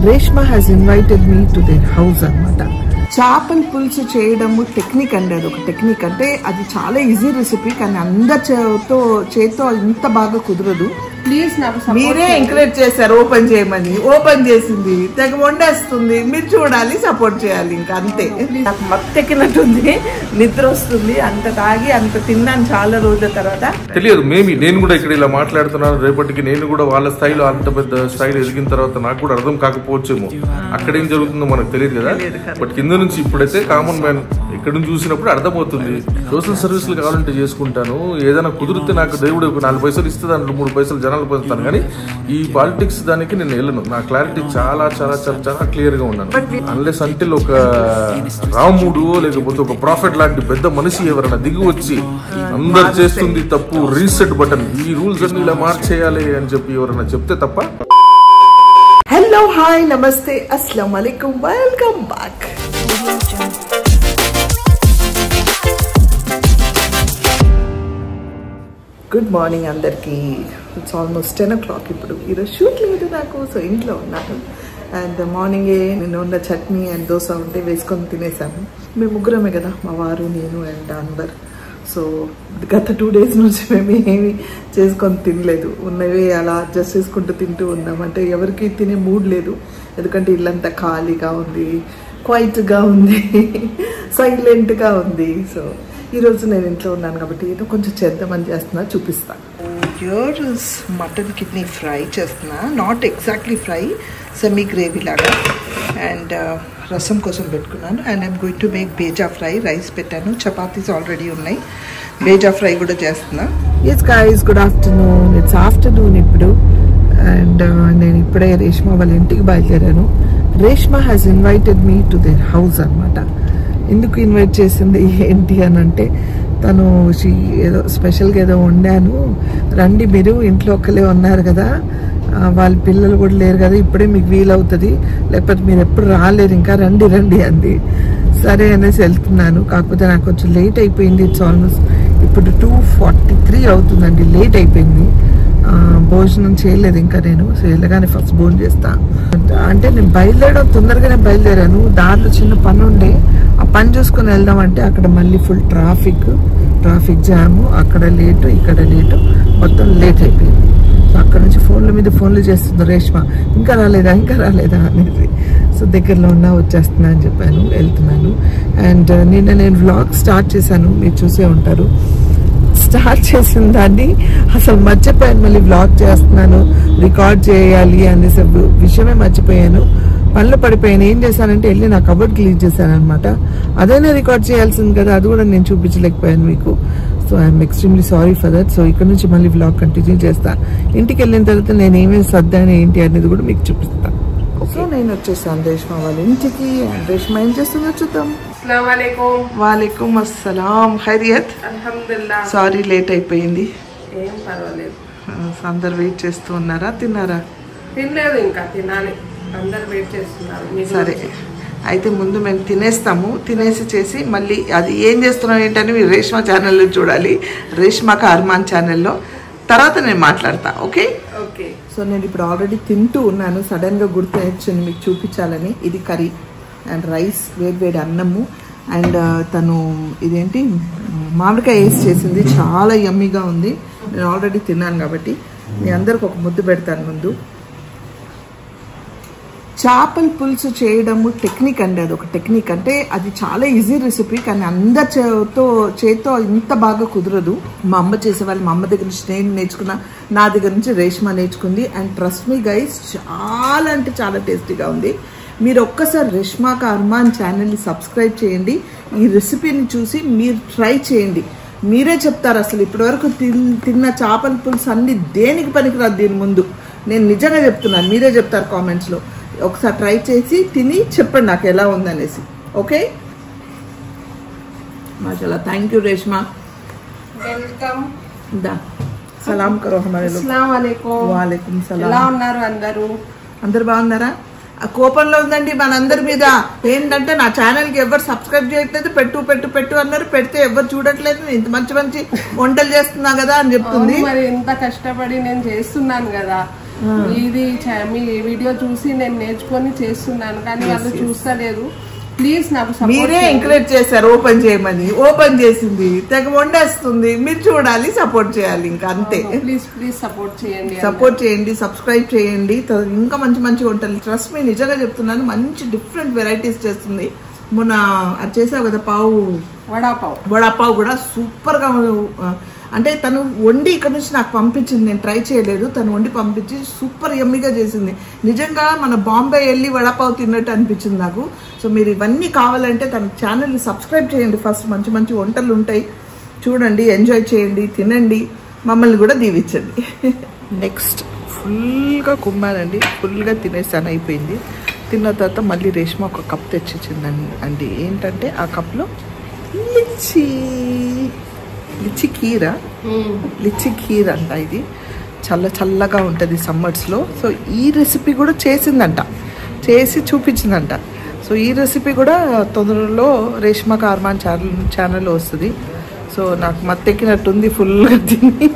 Reshma has invited me to their house అన్నమాట. చేపల పులుసు చేయడము టెక్నిక్ అండి, అది ఒక టెక్నిక్. అంటే అది చాలా ఈజీ రెసిపీ, కానీ అందరి చేతితో ఇంత బాగా కుదరదు. ప్లీజ్ నాకు మీరే ఎంకరేజ్ చేశారు ఓపెన్ చేయమని, ఓపెన్ చేసింది, తెగ వండేస్తుంది. మీరు చూడాలి, సపోర్ట్ చేయాలి, ఇంకా అంతే. నాకు మత్తెక్కినట్టుంది, నిద్ర వస్తుంది. అంత తాగి అంత తిన్నాను చాలా రోజుల తర్వాత. తెలియదు మేబీ నేను కూడా ఇక్కడ ఇలా మాట్లాడుతున్నాను, రేపటికి నేను కూడా వాళ్ళ స్థాయిలో అంత పెద్ద స్థాయిలో ఎదిగిన తర్వాత నాకు కూడా అర్థం కాకపోవచ్చేమో. అక్కడ ఏం జరుగుతుందో మనకు తెలియదు కదా. బట్ కింద నుంచి ఇప్పుడైతే కామన్ మ్యాన్ ఇక్కడ నుంచి చూసినప్పుడు అర్థమవుతుంది. సోషల్ సర్వీసులు కావాలంటే చేసుకుంటాను, ఏదైనా కుదిరితే నాకు దేవుడు 4 పైసలు ఇస్తే దాంట్లో 3 పైసలు జనాలు పొందుతాను, కానీ ఈ పాలిటిక్స్ దానికి నేను వెళ్ళను. నా క్లారిటీ చాలా చాలా చాలా చాలా క్లియర్ గా ఉన్నాను. అన్లెస్ అంటిల్ ఒక రాముడు లేకపోతే ఒక ప్రాఫిట్ లాంటి పెద్ద మనిషి ఎవరైనా దిగి వచ్చి అందరు చేస్తుంది తప్పు, రీసెట్ బటన్, ఈ రూల్స్ అన్ని ఇలా మార్చేయాలి అని చెప్పి ఎవరైనా చెప్తే తప్ప. హలో, హాయ్, నమస్తే, అస్సలాము అలైకుం, వెల్కమ్ బ్యాక్. గుడ్ మార్నింగ్ అందరికీ. ఇట్స్ ఆల్మోస్ట్ 10 o'clock ఇప్పుడు. ఈరోజు షూట్ లేదు నాకు, సో ఇంట్లో ఉన్నాను. అండ్ మార్నింగే నేను ఉన్న చట్నీ అండ్ దోశ ఉంటే వేసుకొని తినేసాను. మేము ముగ్గురమే కదా, మా వారు, నేను అండ్ అందరు. సో గత 2 days నుంచి మేము ఏమి చేసుకొని తినలేదు, ఉన్నవే అలా అడ్జస్ట్ చేసుకుంటూ తింటూ ఉన్నాం. అంటే ఎవరికి తినే మూడ్ లేదు, ఎందుకంటే ఇల్లంతా ఖాళీగా ఉంది, క్వైట్గా ఉంది, సైలెంట్గా ఉంది. సో ఈరోజు నేను ఇంట్లో ఉన్నాను కాబట్టి ఏదో కొంచెం చేద్దామని చేస్తున్నా, చూపిస్తాను. యూర్స్ మటన్ కిడ్నీ ఫ్రై చేస్తున్నా, not exactly fry, semi gravy లాగా. అండ్ రసం కోసం పెట్టుకున్నాను. And I'm going to make బేజా ఫ్రై. రైస్ పెట్టాను, చపాతీస్ ఆల్రెడీ ఉన్నాయి, బేజా ఫ్రై కూడా చేస్తున్నా. Yes guys, good afternoon. It's afternoon ఇప్పుడు. అండ్ నేను ఇప్పుడే రేష్మా వాళ్ళ ఇంటికి బయలుదేరాను. Reshma has invited me to their house అనమాట. ఎందుకు ఇన్వైట్ చేసింది ఏంటి అని అంటే, తను ఏదో స్పెషల్గా ఏదో వండాను, రండి, మీరు ఇంట్లో ఒక్కలే ఉన్నారు కదా, వాళ్ళ పిల్లలు కూడా లేరు కదా, ఇప్పుడే మీకు వీలవుతుంది, లేకపోతే మీరు ఎప్పుడు రాలేరు, ఇంకా రండి రండి అంది. సరే అనేసి వెళ్తున్నాను. కాకపోతే నాకు కొంచెం లేట్ అయిపోయింది. ఇట్స్ ఆల్మోస్ట్ ఇప్పుడు 2:43 అవుతుందండి, లేట్ అయిపోయింది. భోజనం చేయలేదు ఇంకా నేను. సో వెళ్ళగానే ఫస్ట్ భోజనం చేస్తా అంటే నేను బయలుదేరడం తొందరగానే బయలుదేరాను. దారిలో చిన్న పని ఉండే, ఆ పని చూసుకొని వెళ్దామంటే అక్కడ మళ్ళీ ఫుల్ ట్రాఫిక్ జాము, అక్కడ లేటు ఇక్కడ లేటు, మొత్తం లేట్ అయిపోయింది. సో అక్కడ నుంచి ఫోన్ల మీద ఫోన్లు చేస్తుంది రేష్మా, ఇంకా రాలేదా అనేది. సో దగ్గరలో ఉన్నా వచ్చేస్తున్నా అని చెప్పాను, వెళ్తున్నాను. అండ్ నిన్న నేను వ్లాగ్ స్టార్ట్ చేశాను, మీరు చూసే ఉంటారు. స్టార్ట్ చేసిన దాన్ని అసలు మర్చిపోయాను, మళ్ళీ వ్లాగ్ చేస్తున్నాను, రికార్డ్ చేయాలి అనేసి విషయమే మర్చిపోయాను. పనులు పడిపోయాను. ఏం చేశానంటే వెళ్ళి నా కబోర్డ్ క్లీన్ చేశాను అనమాట. అదైనా రికార్డ్ చేయాల్సింది కదా, అది కూడా నేను చూపించలేకపోయాను మీకు. So I'm extremely sorry for that. So ఇక్కడ నుంచి మళ్ళీ వ్లాగ్ కంటిన్యూ చేస్తాను. ఇంటికి వెళ్ళిన తర్వాత నేను ఏమేమి సర్దాను ఏంటి అనేది కూడా మీకు చూపిస్తాను. సో నేను వచ్చేసాను రేష్మా వాళ్ళ ఇంటికి. అండ్ రేష్మా ఏం చేస్తుందో చూద్దాం. వాలేకుం అస్సలాం. ఖైరియత్? అల్హమ్దులిల్లాహ్. సారీ లేట్ అయిపోయింది. ఏం పర్వాలేదు. అందరు వెయిట్ చేస్తూ ఉన్నారా? తిన్నారా? తినలేదు, ఇంకా తినాలి, అందరు వెయిట్ చేస్తున్నారు. సరే అయితే ముందు మేము తినేస్తాము, తినేసి చేసి మళ్ళీ అది ఏం చేస్తున్నాం ఏంటని మీరు రేష్మా ఛానల్లో చూడాలి, రేష్మాక అర్మాన్ ఛానల్లో. తర్వాత నేను మాట్లాడతా. Okay okay. సో నేను ఇప్పుడు ఆల్రెడీ తింటూ ఉన్నాను, సడన్గా గుర్తు వచ్చింది మీకు చూపించాలని. ఇది కర్రీ అండ్ రైస్, వేడి అన్నము. అండ్ తను ఇదేంటి మామిడికాయ వేసి చేసింది, చాలా యమ్మీగా ఉంది. నేను ఆల్రెడీ తిన్నాను కాబట్టి మీ అందరికి ఒక ముద్దు పెడతాను ముందు. చేపల పులుసు చేయడము టెక్నిక్ అండి, అది ఒక టెక్నిక్. అంటే అది చాలా ఈజీ రెసిపీ, కానీ అందరి చేతితో ఇంత బాగా కుదరదు. మా అమ్మ చేసేవాళ్ళు, మా అమ్మ దగ్గర నుంచి నేను నేర్చుకున్నా, నా దగ్గర నుంచి రేష్మా నేర్చుకుంది. అండ్ ట్రస్ట్ మీ గైస్, చాలా అంటే చాలా టేస్టీగా ఉంది. మీరు ఒక్కసారి రేష్మాక అర్మాన్ ఛానల్ని సబ్స్క్రైబ్ చేయండి. ఈ రెసిపీని చూసి మీరు ట్రై చేయండి, మీరే చెప్తారు అసలు ఇప్పటివరకు తిన్న చేపల పులుసు అన్ని దేనికి పనికిరాదు దీని ముందు. నేను నిజంగా చెప్తున్నాను, మీరే చెప్తారు కామెంట్స్లో. ఒకసారి ట్రై చేసి తిని చెప్పండి నాకు ఎలా ఉందనేసి. ఓకే, మాషాల్లా. Thank you Reshma. వెల్కమ్. దా సలాం కరో హమారే లోగ్. అస్సలాము అలైకుం. వాలేకుం సలాం. ఎలా ఉన్నారు అందరూ? అందరు బాగున్నారా? ఆ కోపంలో ఉందండి మనందరి మీద. ఏంటంటే నా ఛానల్కి ఎవరు సబ్స్క్రైబ్ చేయట్లేదు, పెట్టు అన్నారు, పెడితే ఎవరు చూడట్లేదు. ఇంత మంచి వంటలు చేస్తున్నా కదా అని చెప్తుంది. మరి ఎంత కష్టపడి నేను చేస్తున్నాను కదా, ఇది మీ వీడియో చూసి నేను నేర్చుకొని చేస్తున్నాను, కానీ వాళ్ళు చూస్తలేరు. ప్లీజ్ నాకు మీరే ఎంకరేజ్ చేశారు ఓపెన్ చేయమని, ఓపెన్ చేసింది, తెగ వండేస్తుంది. మీరు చూడాలి, సపోర్ట్ చేయాలి, ఇంకా అంతే. ప్లీజ్ ప్లీజ్ సపోర్ట్ చేయండి, సబ్స్క్రైబ్ చేయండి. ఇంకా మంచి మంచి వంటలు, ట్రస్ట్ మీ నిజంగా చెప్తున్నాను, మంచి డిఫరెంట్ వెరైటీస్ చేస్తుంది. మొన్న అది చేసావు కదా వడాపావ్ కూడా సూపర్ గా, అంటే తను వండి ఇక్కడ నుంచి నాకు పంపించింది, నేను ట్రై చేయలేదు. తను వండి పంపించి సూపర్ యమ్మీగా చేసింది. నిజంగా మన బాంబే వెళ్ళి వడాపావ్ తిన్నట్టు అనిపించింది నాకు. సో మీరు ఇవన్నీ కావాలంటే తన ఛానల్ని సబ్స్క్రైబ్ చేయండి. ఫస్ట్ మంచి మంచి వంటలు ఉంటాయి, చూడండి, ఎంజాయ్ చేయండి, తినండి, మమ్మల్ని కూడా దీవించండి. నెక్స్ట్ ఫుల్గా కుమ్మానండి, ఫుల్గా తినేసాను, అయిపోయింది. తిన్న తర్వాత మళ్ళీ రేష్మ ఒక కప్ తెచ్చిచ్చిందండి అండి. ఏంటంటే ఆ కప్లో లిచ్చి కీర్ అంట. ఇది చల్లగా ఉంటుంది సమ్మర్స్లో. సో ఈ రెసిపీ కూడా చేసిందంట, చేసి చూపించిందంట. సో ఈ రెసిపీ కూడా తొందరలో రేష్మ కార్మాన్ ఛానల్లో వస్తుంది. సో నాకు మత్తెక్కినట్టుంది ఫుల్గా తిని.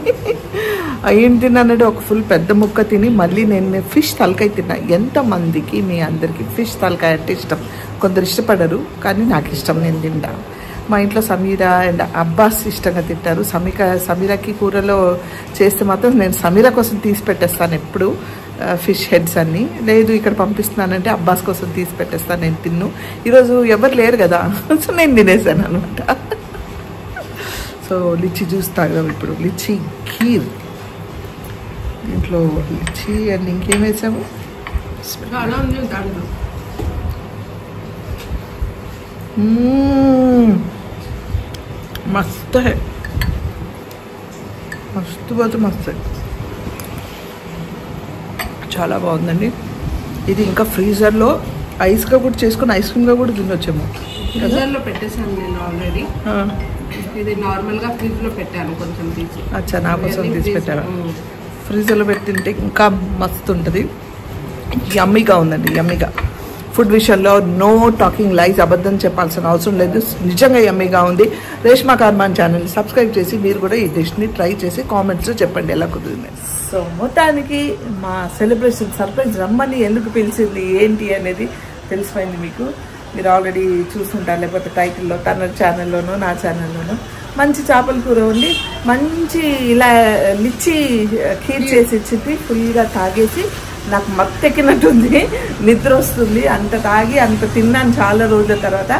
ఏం తిన్నానంటే ఒక ఫుల్ పెద్ద ముక్క తిని మళ్ళీ నేను ఫిష్ తలకాయ తిన్నా. ఎంతమందికి మీ అందరికీ ఫిష్ తలకాయ అంటే ఇష్టం? కొందరు ఇష్టపడరు, కానీ నాకు ఇష్టం, నేను తింటా. మా ఇంట్లో సమీరా అండ్ అబ్బాస్ ఇష్టంగా తింటారు. సమీరాకి కూరలో చేస్తే మాత్రం నేను సమీరా కోసం తీసి పెట్టేస్తాను ఎప్పుడు ఫిష్ హెడ్స్ అన్ని. లేదు ఇక్కడ పంపిస్తున్నానంటే అబ్బాస్ కోసం తీసి పెట్టేస్తాను, నేను తిన్ను. ఈరోజు ఎవరు లేరు కదా, సో నేను తినేసాను అనమాట. సో లిచ్చి జ్యూస్ తాగాం ఇప్పుడు, లిచ్చి కీర్. దీంట్లో లిచ్చి అండ్ ఇంకేం వేసాము, मस्त है, मस्त बहुत मस्त है, చాలా బాగుందండి. ఇది ఇంకా ఫ్రీజర్లో ఐస్గా కూడా చేసుకుని ఐస్ క్రీమ్గా కూడా తినొచ్చేమో. ఫ్రీజర్లో పెట్టేసాను నేను ఆల్రెడీ. ఇది నార్మల్గా ఫ్రిడ్జ్లో పెట్టాను కొంచెం తీసి. అచ్చా, నా కోసం తీసి పెట్టారా? ఫ్రీజర్లో పెట్టింటే ఇంకా మస్తు ఉంటుంది. యమ్మీగా ఉందండి, యమ్మీగా. ఫుడ్ విషయంలో నో టాకింగ్ లైస్, అబద్ధం చెప్పాల్సిన అవసరం లేదు, నిజంగా యమ్మీగా ఉంది. రేష్మా కార్మాన్ ఛానల్ని సబ్స్క్రైబ్ చేసి మీరు కూడా ఈ డిష్ని ట్రై చేసి కామెంట్స్లో చెప్పండి ఎలా కుదిరింది. సో మొత్తానికి మా సెలబ్రేషన్ సర్ప్రైజ్ రమ్మని ఎందుకు పిలిచింది ఏంటి అనేది తెలిసిపోయింది మీకు. మీరు ఆల్రెడీ చూసుకుంటారు, లేకపోతే టైటిల్లో, తన ఛానల్లోనో నా ఛానల్లోనో. మంచి చేపల కూర ఉండి మంచి ఇలా లిచ్చి ఖీర్ చేసి ఇచ్చింది. ఫుల్గా తాగేసి నాకు మత్తెక్కినట్టుంది, నిద్ర వస్తుంది. అంత తాగి అంత తిన్నాను చాలా రోజుల తర్వాత.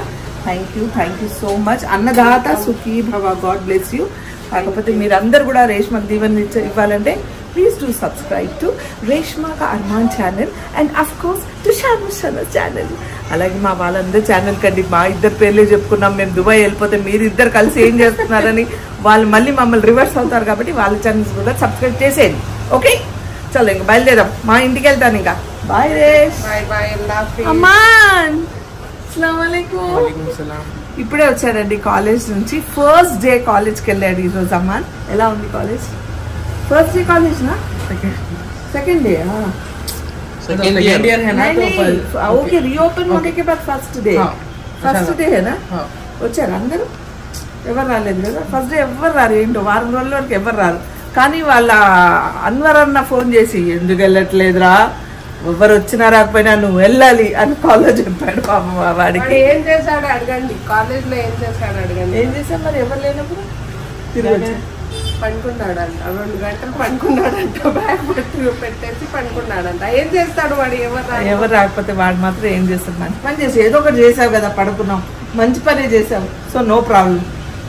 Thank you so much. అన్నదాత సుఖీ భవ, గాడ్ బ్లెస్ యూ. కాకపోతే మీరందరూ కూడా రేష్మకు దీవెన ఇవ్వాలంటే please do subscribe to Reshma కార్మాన్ channel and of course to Shanu channel. అలాగే మా వాళ్ళందరూ ఛానల్ కండి, మా ఇద్దరు పేర్లే చెప్పుకున్నాం. మేము దుబాయ్ వెళ్ళిపోతే మీరు ఇద్దరు కలిసి ఏం చేస్తున్నారని వాళ్ళు మళ్ళీ మమ్మల్ని రివర్స్ అవుతారు. కాబట్టి వాళ్ళ ఛానల్స్ కూడా సబ్స్క్రైబ్ చేసేయండి. ఓకే, చలో ఇంకా బయలుదేరాం, మా ఇంటికి వెళ్తాను. ఇంకా బాయ్ రేష్. అమ్మాన్, అస్సలాము అలైకుం. ఇప్పుడే వచ్చాడండి కాలేజ్ నుంచి. ఫస్ట్ డే కాలేజ్కి వెళ్ళాడు ఈరోజు అమ్మాన్. ఎలా ఉంది కాలేజ్? फर्स्ट डे कॉलेज ना, सेकंड डे? हाँ, सेकंड ईयर है ना, तो ओके, रीओपन होने के बाद फर्स्ट डे है ना. వచ్చారు అందరూ? ఎవరు రాలేదు కదా ఫస్ట్ డే, ఎవరు రారు. ఏంటో వారం రోజుల వరకు ఎవరు రారు. కానీ వాళ్ళ అన్వర్ అన్న ఫోన్ చేసి ఎందుకు వెళ్ళట్లేదురా, ఎవరు వచ్చినా రాకపోయినా నువ్వు వెళ్ళాలి అని కాల్లో చెప్పాడు. వాడికి ఏం చేశాడు అడగండి, కాలేజ్ లో ఏం చేశాడు అడగండి. ఏం చేశాం మరి, ఎవరు లేనప్పుడు తిరిగి వచ్చా. పండుకున్నాడంట, 2 గంటలు పండుకున్నాడంట, బ్యాగ్ పెట్టేసి పండుకున్నాడంట. ఏం చేస్తాడు వాడు? ఎవరు రాకపోతే వాడు మాత్రం ఏం చేస్తాడు? మంచి పని చేసి ఏదో ఒకటి చేసావు కదా, పడుకున్నాం, మంచి పనే చేసావు. సో నో ప్రాబ్లం,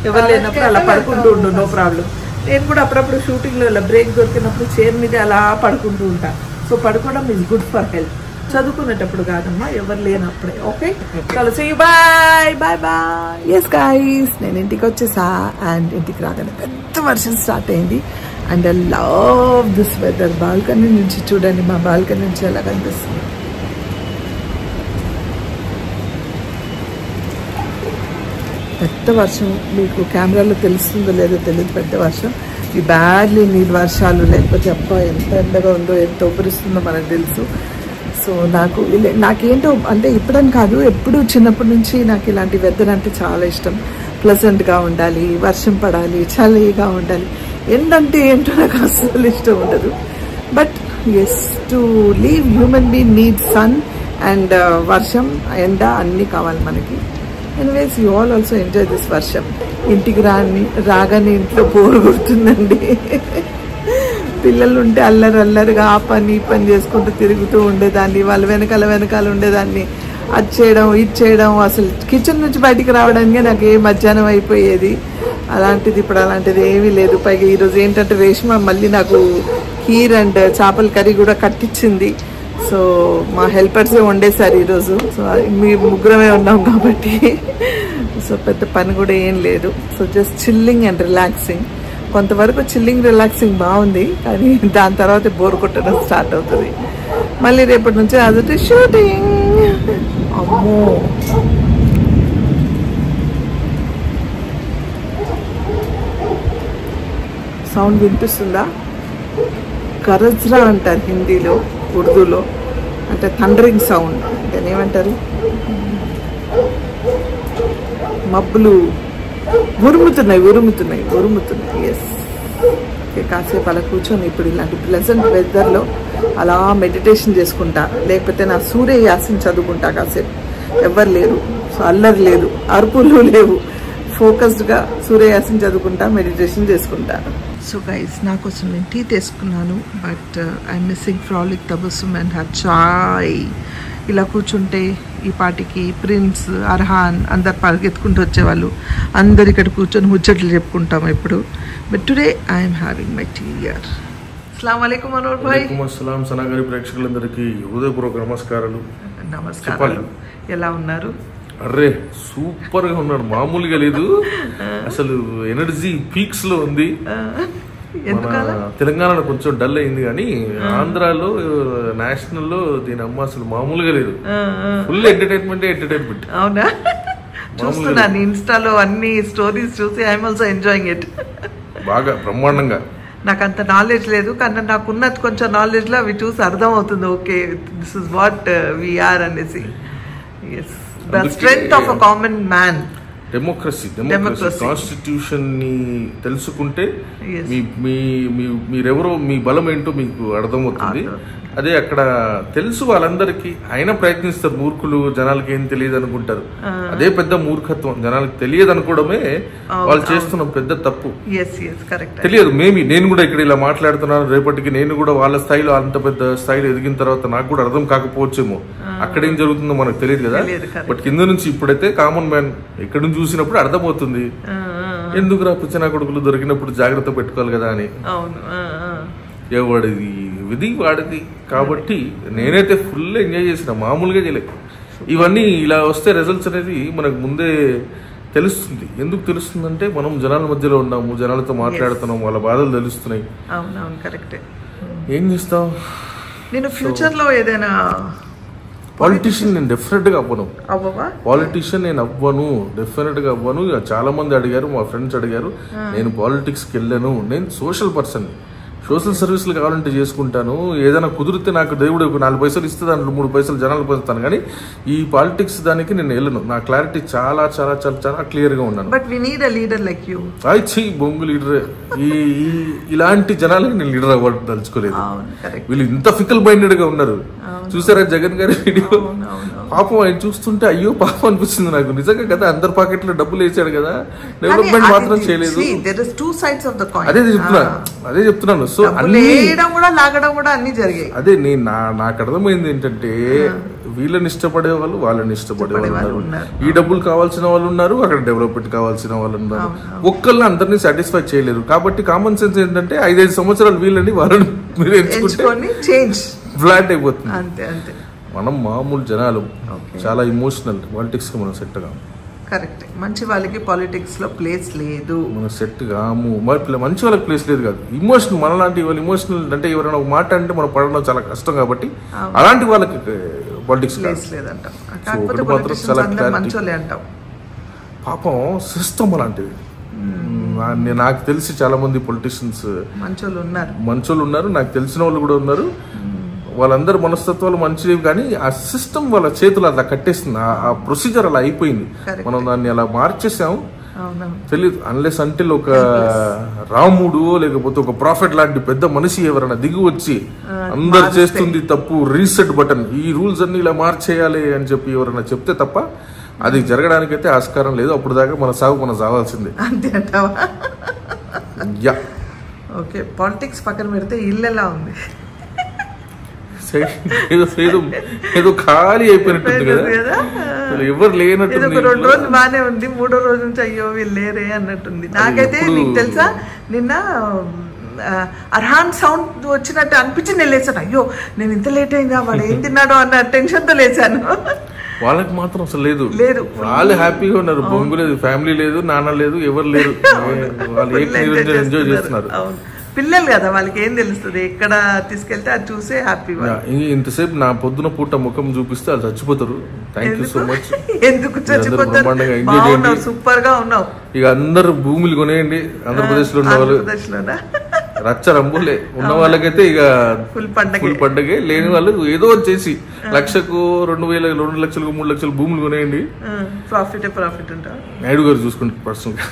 ఎవరు లేనప్పుడు అలా పడుకుంటూ ఉండు, నో ప్రాబ్లం. నేను కూడా అప్పుడప్పుడు షూటింగ్లో ఇలా బ్రేక్ దొరికినప్పుడు చైర్ మీద అలా పడుకుంటూ ఉంటాను. సో పడుకోవడం ఈజ్ గుడ్ ఫర్ హెల్త్. చదువుకునేటప్పుడు కాదమ్మా, ఎవరు లేనప్పుడే. ఓకే, చలో see you, bye bye bye. Yes guys, నేను ఇంటికి వచ్చేసా. అండ్ ఇంటికి రాగానే పెద్ద వర్షం స్టార్ట్ అయింది. And I love this weather. Balcony నుంచి చూడండి, మా బాల్కనీ నుంచి ఎలా కనిపిస్తుంది. పెద్ద వర్షం, మీకు కెమెరాలో తెలుస్తుందో లేదో తెలియదు, పెద్ద వర్షం. ఈ బ్యాడ్లీ నీళ్ళు వర్షాలు, లేకపోతే అబ్బా ఎంత ఎండగా ఉందో, ఎంత ఉపరిస్తుందో మనకు తెలుసు. సో నాకేంటో అంటే ఇప్పుడని కాదు, ఎప్పుడు చిన్నప్పటి నుంచి నాకు ఇలాంటి వెదర్ అంటే చాలా ఇష్టం. ప్లెజెంట్గా ఉండాలి, వర్షం పడాలి, చలిగా ఉండాలి. ఏంటంటే ఏంటో నాకు అస్సలు ఇష్టం ఉండదు. But as to live human being needs sun and వర్షం ఎండ అన్నీ కావాలి మనకి. Anyways you all also enjoy this వర్షం. ఇంటికి రాగానే ఇంట్లో బోర్ కొడుతుందండి. పిల్లలు ఉంటే అల్లరిగా ఆ పని ఈ పని చేసుకుంటూ తిరుగుతూ ఉండేదాన్ని, వాళ్ళ వెనకాల ఉండేదాన్ని. అది చేయడం ఇది చేయడం, అసలు కిచెన్ నుంచి బయటికి రావడానికి నాకు ఏ మధ్యాహ్నం అయిపోయేది. అలాంటిది ఇప్పుడు అలాంటిది ఏమీ లేదు. పైగా ఈరోజు ఏంటంటే రేష్మ మళ్ళీ నాకు కీర్ అండ్ చేపల కర్రీ కూడా కట్టించింది. సో మా హెల్పర్సే వండేశారు ఈరోజు. సో మీ ముగ్గురమే ఉన్నాం కాబట్టి సో పెద్ద పని కూడా ఏం లేదు. So just chilling and relaxing. కొంతవరకు చిల్లింగ్ రిలాక్సింగ్ బాగుంది, కానీ దాని తర్వాత బోర్ కొట్టడం స్టార్ట్ అవుతుంది. మళ్ళీ రేపటి నుంచి అదొకటి షూటింగ్. అమ్మో సౌండ్ వినిపిస్తుందా? గరజ్రా అంటారు హిందీలో, ఉర్దూలో. అంటే థండరింగ్ సౌండ్. దాన్ని ఏమంటారు? మబ్బులు ఉరుముతున్నాయి. ఎస్. కాసేపు అలా కూర్చొని ఇప్పుడు ఇలాంటి ప్లెజెంట్ వెదర్లో అలా మెడిటేషన్ చేసుకుంటా, లేకపోతే నా సూర్య యాసిని చదువుకుంటా కాసేపు. ఎవ్వరు లేరు, సో అల్లరి లేదు, అరుపులు లేవు. ఫోకస్డ్గా సూర్య యాసిని చదువుకుంటా, మెడిటేషన్ చేసుకుంటా. సో గైస్, నా కోసం నేను టీ తీసుకున్నాను. బట్ ఐఎమ్ మిస్సింగ్ ఫ్రాలిక్ తబస్సుమ్ అండ్ హర్ చాయ్. ఇలా కూర్చుంటే ఈ పాటికి ప్రిన్స్, అర్హాన్ అందరు పరిగెత్తుకుంటూ వచ్చేవాళ్ళు. అందరు ఇక్కడ కూర్చొని ముచ్చట్లు చెప్పుకుంటాం ఇప్పుడు. But today I'm having my tea here. అస్సలాము అలైకుం మనోహర్ భాయ్. అస్సలాం. సనాగారి ప్రేక్షకులందరికీ హృదయపూర్వక నమస్కారాలు. ఎలా ఉన్నారు? అర్రే సూపర్ గా ఉన్నాడు, మామూలుగా లేదు అసలు. ఎనర్జీ పీక్స్ లో ఉంది. తెలంగాణలో కొంచెం డల్ అయింది, కానీ ఆంధ్రాలో నేషనల్ లో దీని అమ్మ అసలు మామూలుగా లేదు. Full entertainment. అవునా? చూస్తున్నాను ఇన్స్టాలో అన్ని స్టోరీస్ చూసి ఐఎమ్ ఆల్సో ఎంజాయింగ్ ఇట్. బాగా బ్రహ్మాండంగా. నాకు అంత నాలెడ్జ్ లేదు, కానీ నాకున్నది కొంచెం నాలెడ్జ్ లో అవి చూసి అర్థం అవుతుంది. Okay, this is what we're అనేసి. Yes, the strength of a common man. Democracy constitution ని తెలుసుకుంటే మీరెవరో, మీ బలం ఏంటో మీకు అర్థమవుతుంది. అదే అక్కడ తెలుసు వాళ్ళందరికీ, అయినా ప్రయత్నిస్తారు. మూర్ఖులు, జనాలకి ఏం తెలియదు అనుకుంటారు. అదే పెద్ద మూర్ఖత్వం. జనాలకు తెలియదు అనుకోవడమే వాళ్ళు చేస్తున్న పెద్ద తప్పు. తెలియదు. నేను కూడా ఇక్కడ ఇలా మాట్లాడుతున్నాను, రేపటికి నేను కూడా వాళ్ళ స్థాయిలో, అంత పెద్ద స్థాయిలో ఎదిగిన తర్వాత నాకు కూడా అర్థం కాకపోవచ్చేమో. అక్కడేం జరుగుతుందో మనకు తెలియదు కదా. బట్ కింద నుంచి ఇప్పుడైతే కామన్ మ్యాన్ ఎక్కడ నుంచి చూసినప్పుడు అర్థమవుతుంది. ఎందుకురా పిచ్చనా కొడుకులు దొరికినప్పుడు జాగ్రత్త పెట్టుకోవాలి కదా అని. ఎవడిది విధి వాడిది. కాబట్టి నేనైతే ఫుల్ ఎంజాయ్ చేసిన, మామూలుగా చేయలేదు. ఇవన్నీ ఇలా వస్తే రిజల్ట్స్ అనేది మనకు ముందే తెలుస్తుంది. ఎందుకు తెలుస్తుందంటే మనం జనాల మధ్యలో ఉన్నాము, జనాలతో మాట్లాడుతున్నాం, వాళ్ళ బాధలు తెలుస్తున్నాయి. అవునవును, కరెక్టే. ఏం చేస్తాం? నేను ఫ్యూచర్ లో ఏదైనా పాలిటీషియన్ నేను డెఫినెట్ గా అవ్వను. పాలిటీషియన్ నేను అవ్వను, డెఫినెట్ గా అవ్వను. చాలా మంది అడిగారు, మా ఫ్రెండ్స్ అడిగారు. నేను పాలిటిక్స్ కి వెళ్ళాను. నేను సోషల్ పర్సన్. సోషల్ సర్వీసులు కావాలంటే చేసుకుంటాను. ఏదైనా కుదిరితే నాకు దేవుడు 4 పైసలు ఇస్తే దాంట్లో 3 పైసలు జనాలు పంచుతాను. కానీ ఈ పాలిటిక్స్ దానికి నేను వెళ్ళను. నా క్లారిటీ చాలా చాలా చాలా చాలా క్లియర్ గా ఉన్నాను. But we need a leader like you. బొంగు లీడర్. ఇలాంటి జనాలకి నేను లీడర్ అవ్వడం తలుచుకోలేదు. వీళ్ళు ఇంత ఫికల్ మైండెడ్ గా ఉన్నారు. చూసారా జగన్ గారి వీడియో? పాపం ఆయన చూస్తుంటే అయ్యో పాపం అనిపిస్తుంది నాకు. నిజంగా కదా, అందరి పాకెట్లో డబ్బులు వేసాడు కదా, డెవలప్మెంట్ మాత్రం చేయలేదు. అదే చెప్తున్నాను. సో అదే నేను నాకు అర్థమైంది ఏంటంటే, వీళ్ళని ఇష్టపడే వాళ్ళు, వాళ్ళని ఇష్టపడే వాళ్ళు ఉన్నారు. ఈ డబ్బులు కావాల్సిన వాళ్ళు ఉన్నారు, అక్కడ డెవలప్మెంట్ కావాల్సిన వాళ్ళు ఉన్నారు. ఒక్కళ్ళు అందరినీ సాటిస్ఫై చేయలేరు. కాబట్టి కామన్ సెన్స్ ఏంటంటే 5-5 సంవత్సరాలు వీళ్ళని వాళ్ళని మీరు ఎంచుకుంటే చేంజ్ ఫ్లాట్ అయిపోతుంది. మనం మామూలు జనాలు, చాలా ఇమోషనల్. పాలిటిక్స్ కి మనం సెట్ కాము. కరెక్ట్. మంచి వాళ్ళకి పాలిటిక్స్ లో ప్లేస్ లేదు. మనం సెట్ కాము. మంచి వాళ్ళకి ప్లేస్ లేదు కాదు, ఇమోషనల్. మనలాంటి వాళ్ళు ఇమోషనల్ అంటే ఎవరైనా ఒక మాట అంటే మనం పడడం చాలా కష్టం. కాబట్టి అలాంటి వాళ్ళకి పాలిటిక్స్ ప్లేస్ లేదంటాం. పాపం సిస్టమ్ అలాంటిది. నాకు తెలిసి చాలా మంది పొలిటీషియన్స్ మంచోళ్ళు ఉన్నారు. నాకు తెలిసిన వాళ్ళు కూడా ఉన్నారు. వాళ్ళందరూ మనస్తత్వాలు మంచివి, కానీ ఆ సిస్టమ్ వాళ్ళ చేతులు అలా కట్టేస్తుంది. ఆ ప్రొసీజర్ అలా అయిపోయింది. మనం దాన్ని అలా మార్చేసాము. తెలియదు. అన్లెస్ అంటే ఒక రాముడు లేకపోతే ఒక ప్రాఫిట్ లాంటి పెద్ద మనిషి ఎవరైనా దిగి వచ్చి అందరు చేస్తుంది తప్పు, రీసెట్ బటన్, ఈ రూల్స్ అన్ని ఇలా మార్చేయాలి అని చెప్పి ఎవరైనా చెప్తే తప్ప అది జరగడానికైతే ఆస్కారం లేదు. అప్పుడు దాకా మన సాగు మనం సాగాల్సిందే. అంతే అంటావా? యా. ఓకే, పాలిటిక్స్ పక్కన పెడితే ఇల్లు ఎలా ఉంది? ఏదో ఖాళీ అయిపోయినట్టుంది కదా, ఎవరు లేనట్టు. 2 రోజులు బానే ఉంది, 3వ రోజు నుంచి అయ్యో వీళ్ళు లేరే అన్నట్టుంది. నాకైతే నీకు తెలుసా, నిన్న అర్హాన్ సౌండ్ వచ్చినట్టు అనిపించి నేను లేచాను. అయ్యో నేను ఇంత లేట్ అయిందా, వాడు ఏం తిన్నాడో అన్న టెన్షన్ తో లేచాను. వాళ్ళకి మాత్రం అసలు లేదు, వాళ్ళు హ్యాపీగా ఉన్నారు. బొంగు లేదు, ఫ్యామిలీ లేదు, నాన్న లేదు, ఎవరు లేరు. వాళ్ళు ఎంజాయ్ చేస్తున్నారు. పిల్లలు కదా, వాళ్ళకి ఏం తెలుస్తుంది, ఎక్కడ తీసుకెళ్తే అది చూసే హ్యాపీ. ఇంతసేపు నా పొద్దున పూట ముఖం చూపిస్తే వాళ్ళు చచ్చిపోతారు. Thank you so much. ఎందుకు చచ్చిపోతారు? సూపర్ గా ఉన్నావు. ఇక అందరు భూములు కొనేయండి ఆంధ్రప్రదేశ్ లో ఉన్న వాళ్ళు. రచ్చ రంబులే ఉన్న వాళ్ళకైతే ఇక ఫుల్ పండగే, లేని వాళ్ళు ఏదో చేసి 1,00,000కు 2,000 2 లక్షలకు 3 లక్షలు భూములు కొనేయండి. ప్రాఫిట్ ఉంటా. నాయుడు గారు చూసుకుంటారు పర్సనల్ గా.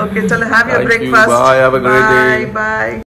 Okay, chalo, have your breakfast. Bye, have a great day. Bye.